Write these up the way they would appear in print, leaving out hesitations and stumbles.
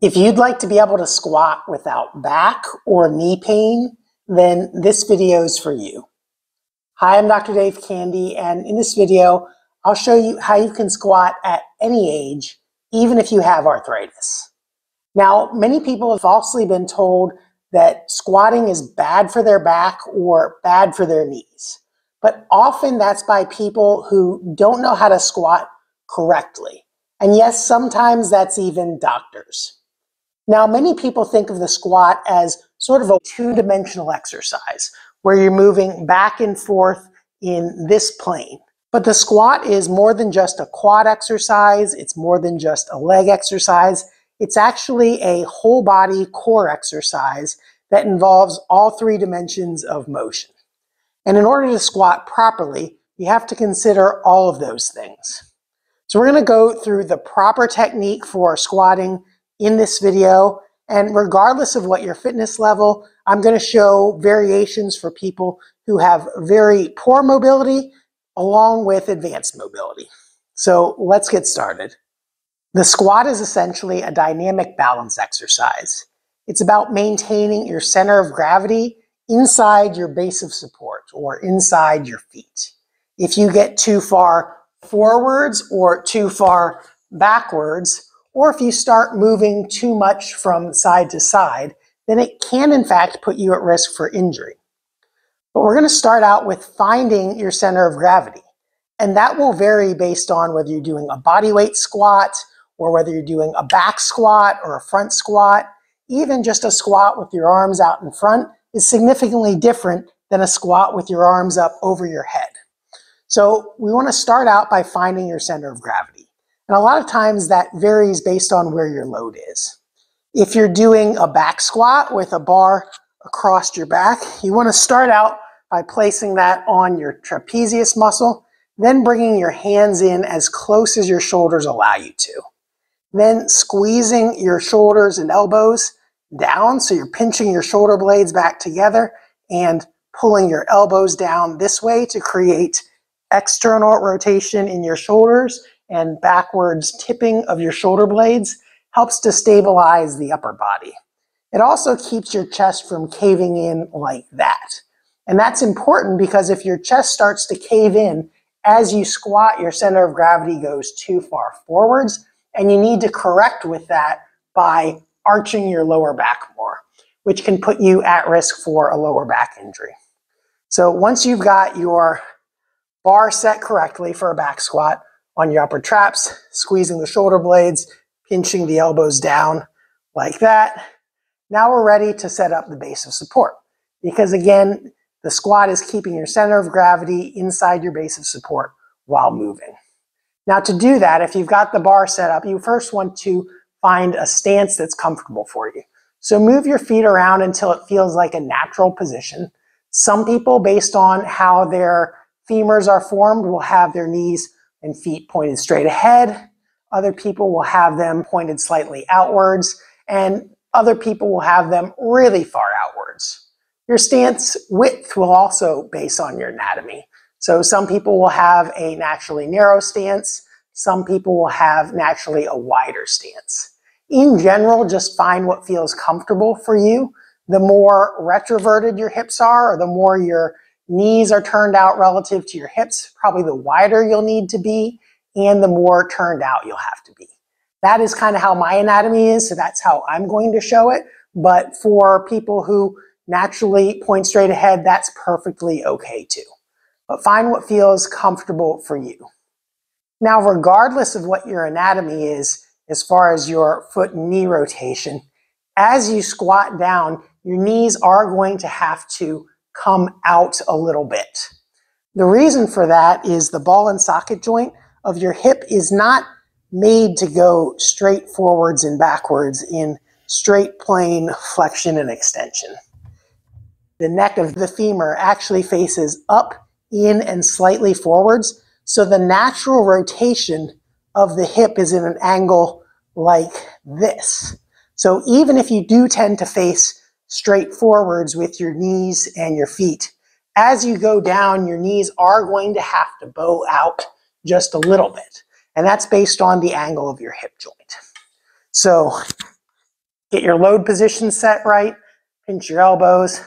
If you'd like to be able to squat without back or knee pain, then this video is for you. Hi, I'm Dr. Dave Candy, and in this video, I'll show you how you can squat at any age, even if you have arthritis. Now, many people have falsely been told that squatting is bad for their back or bad for their knees. But often that's by people who don't know how to squat correctly. And yes, sometimes that's even doctors. Now, many people think of the squat as sort of a two-dimensional exercise where you're moving back and forth in this plane. But the squat is more than just a quad exercise. It's more than just a leg exercise. It's actually a whole body core exercise that involves all three dimensions of motion. And in order to squat properly, you have to consider all of those things. So we're going to go through the proper technique for squatting in this video, and regardless of what your fitness level, I'm going to show variations for people who have very poor mobility along with advanced mobility. So let's get started. The squat is essentially a dynamic balance exercise. It's about maintaining your center of gravity inside your base of support or inside your feet. If you get too far forwards or too far backwards, or if you start moving too much from side to side, then it can in fact put you at risk for injury. But we're going to start out with finding your center of gravity. And that will vary based on whether you're doing a bodyweight squat or whether you're doing a back squat or a front squat. Even just a squat with your arms out in front is significantly different than a squat with your arms up over your head. So we want to start out by finding your center of gravity. And a lot of times that varies based on where your load is. If you're doing a back squat with a bar across your back, you want to start out by placing that on your trapezius muscle, then bringing your hands in as close as your shoulders allow you to. Then squeezing your shoulders and elbows down, so you're pinching your shoulder blades back together and pulling your elbows down this way to create external rotation in your shoulders, and backwards tipping of your shoulder blades helps to stabilize the upper body. It also keeps your chest from caving in like that. And that's important because if your chest starts to cave in as you squat, your center of gravity goes too far forwards, and you need to correct with that by arching your lower back more, which can put you at risk for a lower back injury. So once you've got your bar set correctly for a back squat, on your upper traps, squeezing the shoulder blades, pinching the elbows down like that. Now we're ready to set up the base of support. Because again, the squat is keeping your center of gravity inside your base of support while moving. Now to do that, if you've got the bar set up, you first want to find a stance that's comfortable for you. So move your feet around until it feels like a natural position. Some people, based on how their femurs are formed, will have their knees and feet pointed straight ahead. Other people will have them pointed slightly outwards, and other people will have them really far outwards. Your stance width will also base on your anatomy. So some people will have a naturally narrow stance. Some people will have naturally a wider stance. In general, just find what feels comfortable for you. The more retroverted your hips are, or the more your knees are turned out relative to your hips, probably the wider you'll need to be, and the more turned out you'll have to be. That is kind of how my anatomy is, so that's how I'm going to show it. But for people who naturally point straight ahead, that's perfectly okay too. But find what feels comfortable for you. Now, regardless of what your anatomy is, as far as your foot and knee rotation, as you squat down, your knees are going to have to come out a little bit. The reason for that is the ball and socket joint of your hip is not made to go straight forwards and backwards in straight plane flexion and extension. The neck of the femur actually faces up, in, and slightly forwards, so the natural rotation of the hip is in an angle like this. So even if you do tend to face straight forwards with your knees and your feet, as you go down, your knees are going to have to bow out just a little bit. And that's based on the angle of your hip joint. So Get your load position set right, pinch your elbows,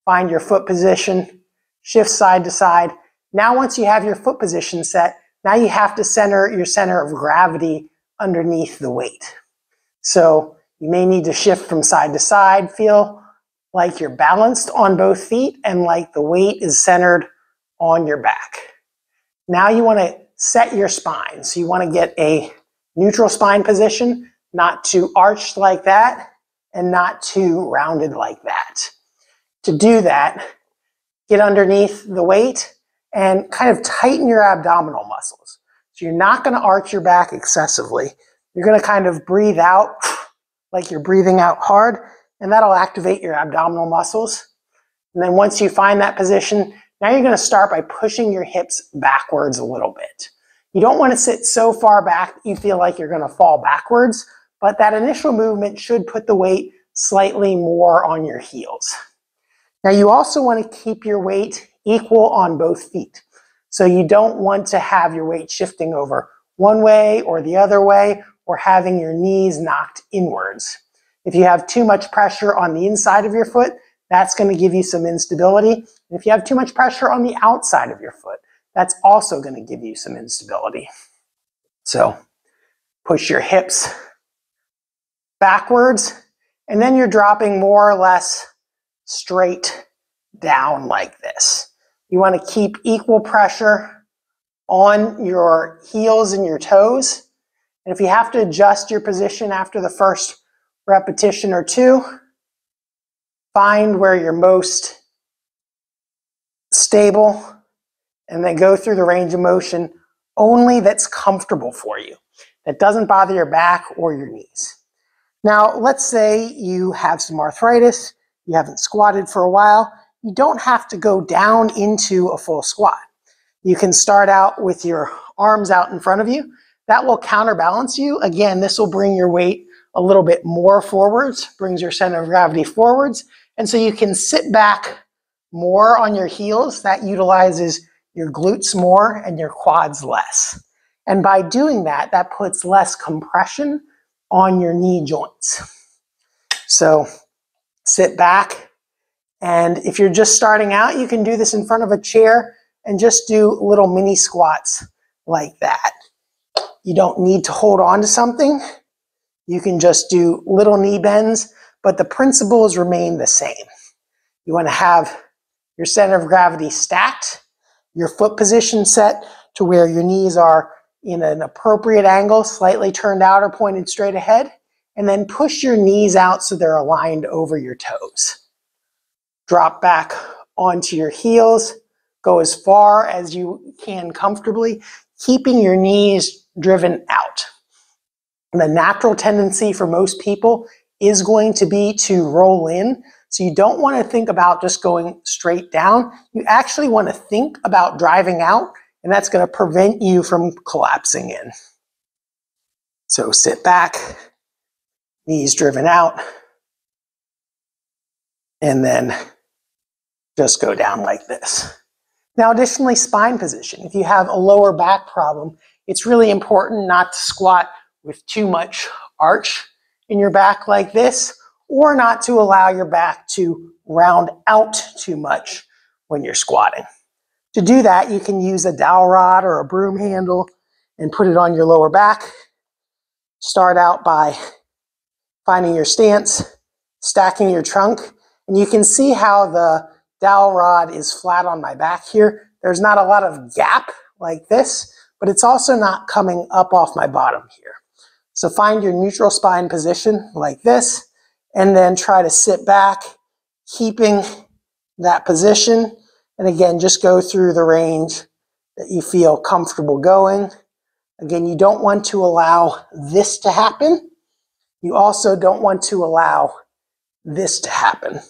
find your foot position, shift side to side. Now once you have your foot position set, now you have to center your center of gravity underneath the weight. So you may need to shift from side to side, feel like you're balanced on both feet and like the weight is centered on your back. Now you want to set your spine. So you want to get a neutral spine position, not too arched like that and not too rounded like that. To do that, get underneath the weight and kind of tighten your abdominal muscles. So you're not going to arch your back excessively. You're going to kind of breathe out like you're breathing out hard, and that'll activate your abdominal muscles. And then once you find that position, now you're going to start by pushing your hips backwards a little bit. You don't want to sit so far back that you feel like you're going to fall backwards, but that initial movement should put the weight slightly more on your heels. Now you also want to keep your weight equal on both feet. So you don't want to have your weight shifting over one way or the other way or having your knees knocked inwards. If you have too much pressure on the inside of your foot, that's going to give you some instability. And if you have too much pressure on the outside of your foot, that's also going to give you some instability. So push your hips backwards, and then you're dropping more or less straight down like this. You want to keep equal pressure on your heels and your toes. And if you have to adjust your position after the first repetition or two, find where you're most stable and then go through the range of motion only that's comfortable for you, that doesn't bother your back or your knees. Now, let's say you have some arthritis, you haven't squatted for a while. You don't have to go down into a full squat. You can start out with your arms out in front of you. That will counterbalance you. Again, this will bring your weight a little bit more forwards, brings your center of gravity forwards. And so you can sit back more on your heels. That utilizes your glutes more and your quads less. And by doing that, that puts less compression on your knee joints. So sit back. And if you're just starting out, you can do this in front of a chair and just do little mini squats like that. You don't need to hold on to something. You can just do little knee bends, but the principles remain the same. You want to have your center of gravity stacked, your foot position set to where your knees are in an appropriate angle, slightly turned out or pointed straight ahead, and then push your knees out so they're aligned over your toes. Drop back onto your heels, go as far as you can comfortably, keeping your knees driven out. The natural tendency for most people is going to be to roll in. So you don't want to think about just going straight down. You actually want to think about driving out, and that's going to prevent you from collapsing in. So sit back, knees driven out, and then just go down like this. Now additionally, spine position. If you have a lower back problem, it's really important not to squat with too much arch in your back like this, or not to allow your back to round out too much when you're squatting. To do that, you can use a dowel rod or a broom handle and put it on your lower back. Start out by finding your stance, stacking your trunk, and you can see how the dowel rod is flat on my back here. There's not a lot of gap like this, but it's also not coming up off my bottom here. So find your neutral spine position like this, and then try to sit back, keeping that position. And again, just go through the range that you feel comfortable going. Again, you don't want to allow this to happen. You also don't want to allow this to happen.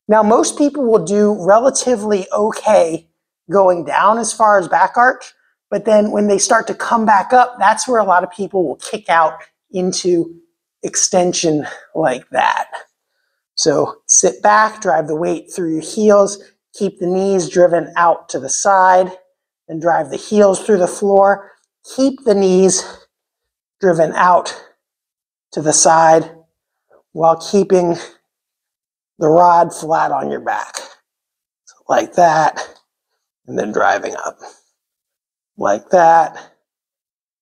Now, most people will do relatively okay going down as far as back arch, but then when they start to come back up, that's where a lot of people will kick out into extension like that. So sit back, drive the weight through your heels, keep the knees driven out to the side, and drive the heels through the floor. Keep the knees driven out to the side while keeping the rod flat on your back. So like that, and then driving up. Like that,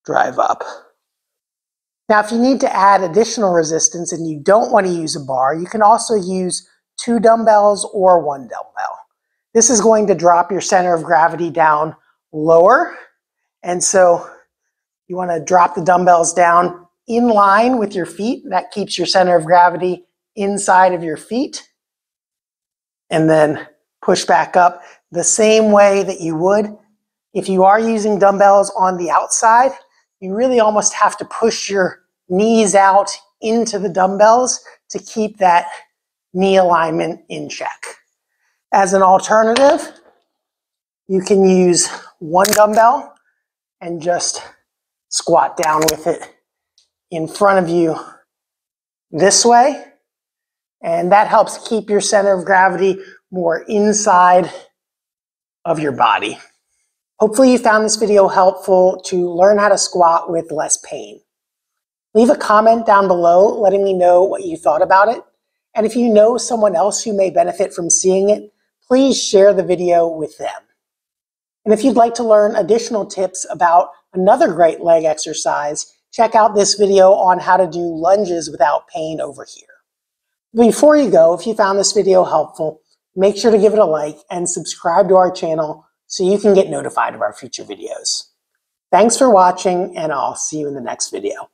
drive up. Now, if you need to add additional resistance and you don't want to use a bar, you can also use 2 dumbbells or 1 dumbbell. This is going to drop your center of gravity down lower. And so you want to drop the dumbbells down in line with your feet. That keeps your center of gravity inside of your feet. And then push back up the same way that you would. If you are using dumbbells on the outside, you really almost have to push your knees out into the dumbbells to keep that knee alignment in check. As an alternative, you can use 1 dumbbell and just squat down with it in front of you this way. And that helps keep your center of gravity more inside of your body. Hopefully you found this video helpful to learn how to squat with less pain. Leave a comment down below letting me know what you thought about it. And if you know someone else who may benefit from seeing it, please share the video with them. And if you'd like to learn additional tips about another great leg exercise, check out this video on how to do lunges without pain over here. Before you go, if you found this video helpful, make sure to give it a like and subscribe to our channel so you can get notified of our future videos. Thanks for watching, and I'll see you in the next video.